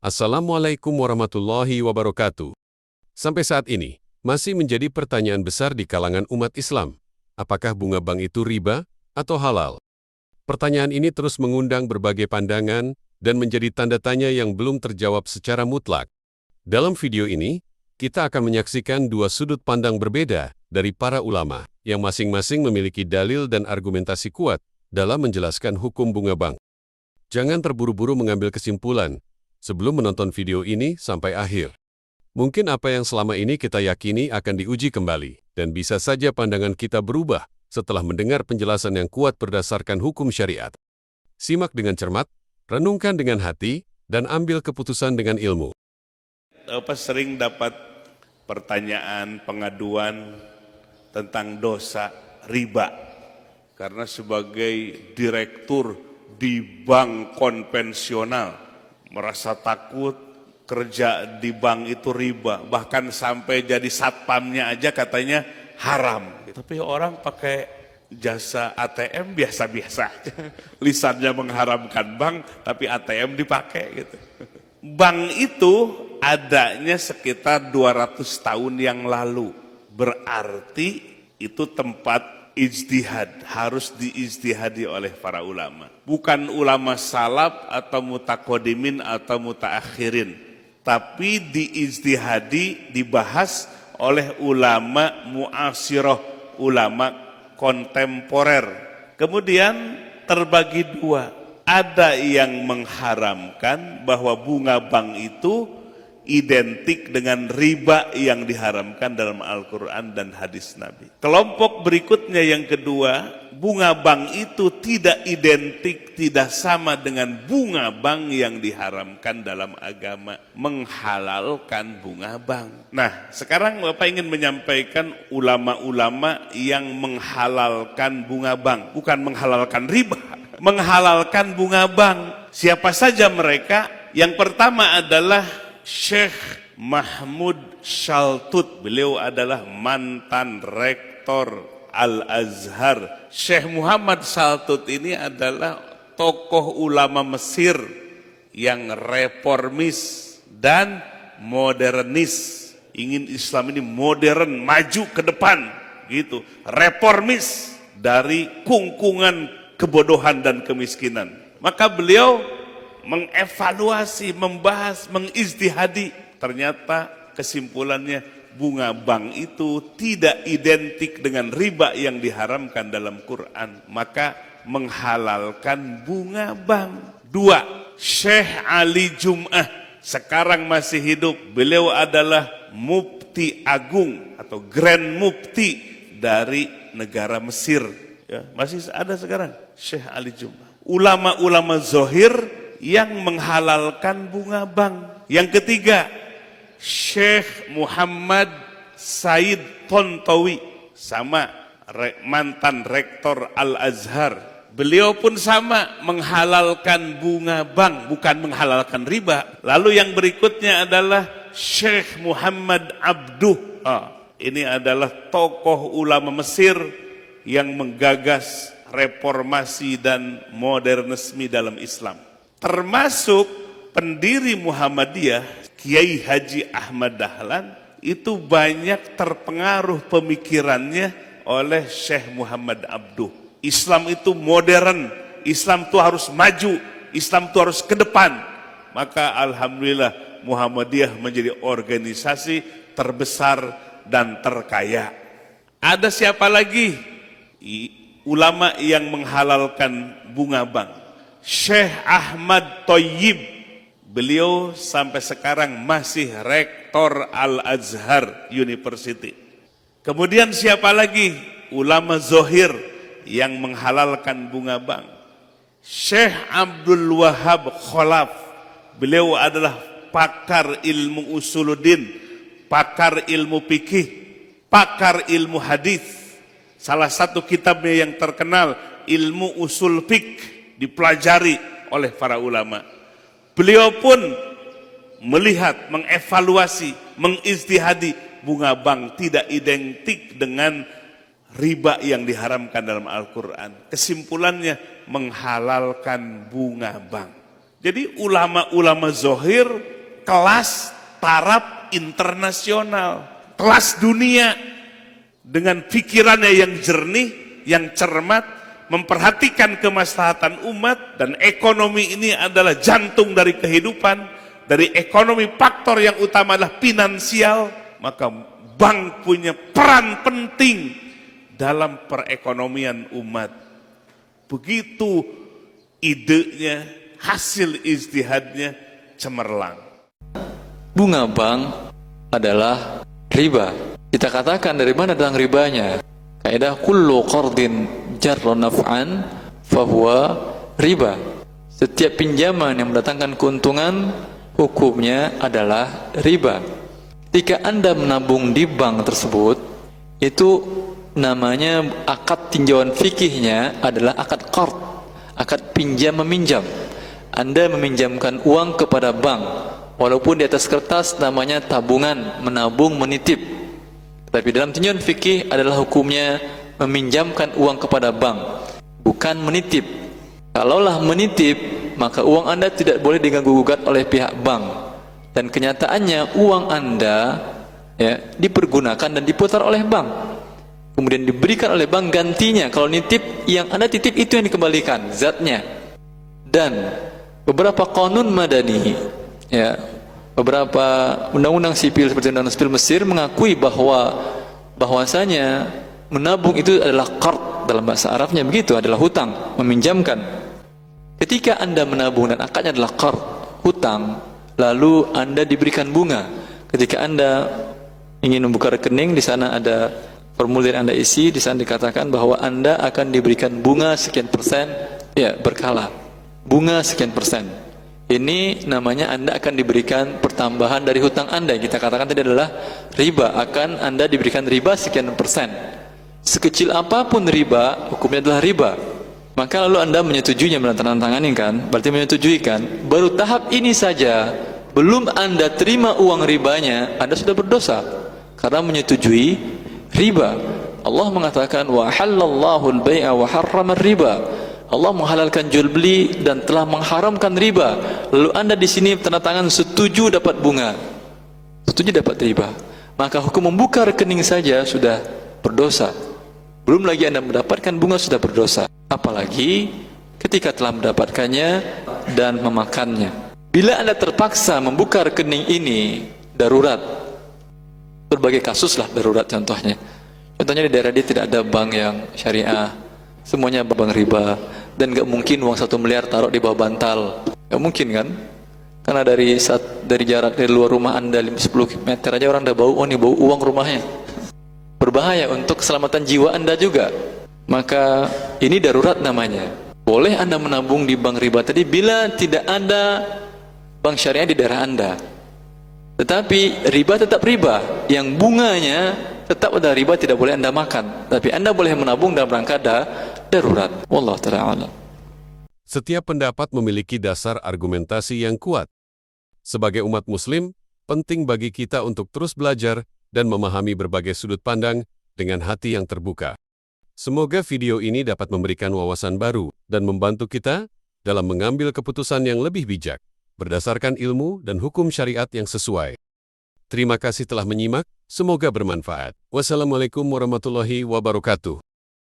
Assalamualaikum warahmatullahi wabarakatuh. Sampai saat ini, masih menjadi pertanyaan besar di kalangan umat Islam. Apakah bunga bank itu riba atau halal? Pertanyaan ini terus mengundang berbagai pandangan dan menjadi tanda tanya yang belum terjawab secara mutlak. Dalam video ini, kita akan menyaksikan dua sudut pandang berbeda dari para ulama yang masing-masing memiliki dalil dan argumentasi kuat dalam menjelaskan hukum bunga bank. Jangan terburu-buru mengambil kesimpulan sebelum menonton video ini sampai akhir. Mungkin apa yang selama ini kita yakini akan diuji kembali, dan bisa saja pandangan kita berubah setelah mendengar penjelasan yang kuat berdasarkan hukum syariat. Simak dengan cermat, renungkan dengan hati, dan ambil keputusan dengan ilmu. Sering dapat pertanyaan, pengaduan tentang dosa riba. Karena sebagai direktur di bank konvensional, merasa takut kerja di bank itu riba, bahkan sampai jadi satpamnya aja katanya haram. Tapi orang pakai jasa ATM biasa-biasa aja. Lisannya mengharamkan bank, tapi ATM dipakai gitu. Bank itu adanya sekitar 200 tahun yang lalu. Berarti itu tempat ijtihad, harus diijtihadi oleh para ulama. Bukan ulama salaf atau mutaqaddimin atau mutaakhirin, tapi diijtihadi, dibahas oleh ulama muasirah, ulama kontemporer. Kemudian terbagi dua. Ada yang mengharamkan bahwa bunga bank itu identik dengan riba yang diharamkan dalam Al-Quran dan hadis Nabi. Kelompok berikutnya yang kedua, bunga bank itu tidak identik, tidak sama dengan bunga bank yang diharamkan dalam agama, menghalalkan bunga bank. Nah, sekarang Bapak ingin menyampaikan ulama-ulama yang menghalalkan bunga bank, bukan menghalalkan riba, menghalalkan bunga bank. Siapa saja mereka? Yang pertama adalah Syekh Mahmud Shaltut. Beliau adalah mantan rektor Al-Azhar. Syekh Muhammad Shaltut ini adalah tokoh ulama Mesir yang reformis dan modernis. Ingin Islam ini modern, maju ke depan gitu. Reformis dari kungkungan kebodohan dan kemiskinan. Maka beliau mengevaluasi, membahas, mengijtihadi. Ternyata kesimpulannya bunga bank itu tidak identik dengan riba yang diharamkan dalam Quran. Maka menghalalkan bunga bank. Dua, Syekh Ali Jum'ah sekarang masih hidup. Beliau adalah mufti agung atau grand mufti dari negara Mesir. Ya, masih ada sekarang Syekh Ali Jum'ah. Ulama-ulama zohir yang menghalalkan bunga bank. Yang ketiga, Syekh Muhammad Said Tontowi, sama mantan rektor Al-Azhar. Beliau pun sama menghalalkan bunga bank, bukan menghalalkan riba. Lalu yang berikutnya adalah Syekh Muhammad Abduh. Ini adalah tokoh ulama Mesir yang menggagas reformasi dan modernisme dalam Islam. Termasuk pendiri Muhammadiyah, Kiai Haji Ahmad Dahlan, itu banyak terpengaruh pemikirannya oleh Syekh Muhammad Abduh. Islam itu modern, Islam itu harus maju, Islam itu harus ke depan. Maka alhamdulillah Muhammadiyah menjadi organisasi terbesar dan terkaya. Ada siapa lagi? Ulama yang menghalalkan bunga bank. Syekh Ahmad Thayyib, beliau sampai sekarang masih rektor Al-Azhar University. Kemudian siapa lagi? Ulama zohir yang menghalalkan bunga bank. Syekh Abdul Wahab Khalaf, beliau adalah pakar ilmu usuluddin, pakar ilmu fikih, pakar ilmu hadis. Salah satu kitabnya yang terkenal, Ilmu Usul Fiqh, dipelajari oleh para ulama. Beliau pun melihat, mengevaluasi, mengijtihadi bunga bank tidak identik dengan riba yang diharamkan dalam Al-Quran. Kesimpulannya menghalalkan bunga bank. Jadi ulama-ulama zohir kelas taraf internasional, kelas dunia, dengan pikirannya yang jernih, yang cermat, memperhatikan kemaslahatan umat, dan ekonomi ini adalah jantung dari kehidupan. Dari ekonomi faktor yang utama adalah finansial, maka bank punya peran penting dalam perekonomian umat. Begitu idenya, hasil ijtihadnya cemerlang. Bunga bank adalah riba. Kita katakan dari mana datang ribanya? Kaidah kullu qardin jarra naf'an fahuwa riba. Setiap pinjaman yang mendatangkan keuntungan, hukumnya adalah riba. Ketika Anda menabung di bank tersebut, itu namanya akad tinjauan fikihnya adalah akad qard, akad pinjam meminjam. Anda meminjamkan uang kepada bank, walaupun di atas kertas namanya tabungan, menabung, menitip. Tapi dalam tinjauan fikih adalah hukumnya meminjamkan uang kepada bank, bukan menitip. Kalaulah menitip, maka uang Anda tidak boleh diganggu-gugat oleh pihak bank. Dan kenyataannya uang Anda dipergunakan dan diputar oleh bank. Kemudian diberikan oleh bank gantinya. Kalau nitip, yang Anda titip itu yang dikembalikan, zatnya. Dan beberapa qanun madani, beberapa undang-undang sipil seperti undang-undang sipil Mesir mengakui bahwasanya menabung itu adalah qard, dalam bahasa Arabnya begitu, adalah hutang, meminjamkan. Ketika Anda menabung dan akadnya adalah qard, hutang, lalu Anda diberikan bunga. Ketika Anda ingin membuka rekening, di sana ada formulir Anda isi, di sana dikatakan bahwa Anda akan diberikan bunga sekian persen, berkala. Bunga sekian persen. Ini namanya Anda akan diberikan pertambahan dari hutang Anda. Kita katakan tadi adalah riba, akan Anda diberikan riba sekian persen. Sekecil apapun riba, hukumnya adalah riba. Maka lalu Anda menyetujuinya, menandatangani kan? Berarti menyetujui kan? Baru tahap ini saja, belum Anda terima uang ribanya, Anda sudah berdosa karena menyetujui riba. Allah mengatakan wa halallahu al-bai'a wa harrama riba. Allah menghalalkan jual beli dan telah mengharamkan riba. Lalu Anda di sini tanda tangan setuju dapat bunga, setuju dapat riba, maka hukum membuka rekening saja sudah berdosa. Belum lagi Anda mendapatkan bunga sudah berdosa, apalagi ketika telah mendapatkannya dan memakannya. Bila Anda terpaksa membuka rekening ini darurat, berbagai kasus lah darurat contohnya. Contohnya di daerah dia tidak ada bank yang syariah, semuanya bank riba, dan gak mungkin uang 1 miliar taruh di bawah bantal, gak mungkin kan? Karena dari jarak dari luar rumah Anda 10 meter aja orang udah bau, oh ini bau uang rumahnya. Berbahaya untuk keselamatan jiwa Anda juga. Maka ini darurat namanya. Boleh Anda menabung di bank riba tadi bila tidak ada bank syariah di daerah Anda. Tetapi riba tetap riba, yang bunganya tetap ada riba, tidak boleh Anda makan. Tapi Anda boleh menabung dalam rangka darurat. Wallahu ta'ala a'lam. Setiap pendapat memiliki dasar argumentasi yang kuat. Sebagai umat muslim, penting bagi kita untuk terus belajar dan memahami berbagai sudut pandang dengan hati yang terbuka. Semoga video ini dapat memberikan wawasan baru dan membantu kita dalam mengambil keputusan yang lebih bijak, berdasarkan ilmu dan hukum syariat yang sesuai. Terima kasih telah menyimak, semoga bermanfaat. Wassalamualaikum warahmatullahi wabarakatuh.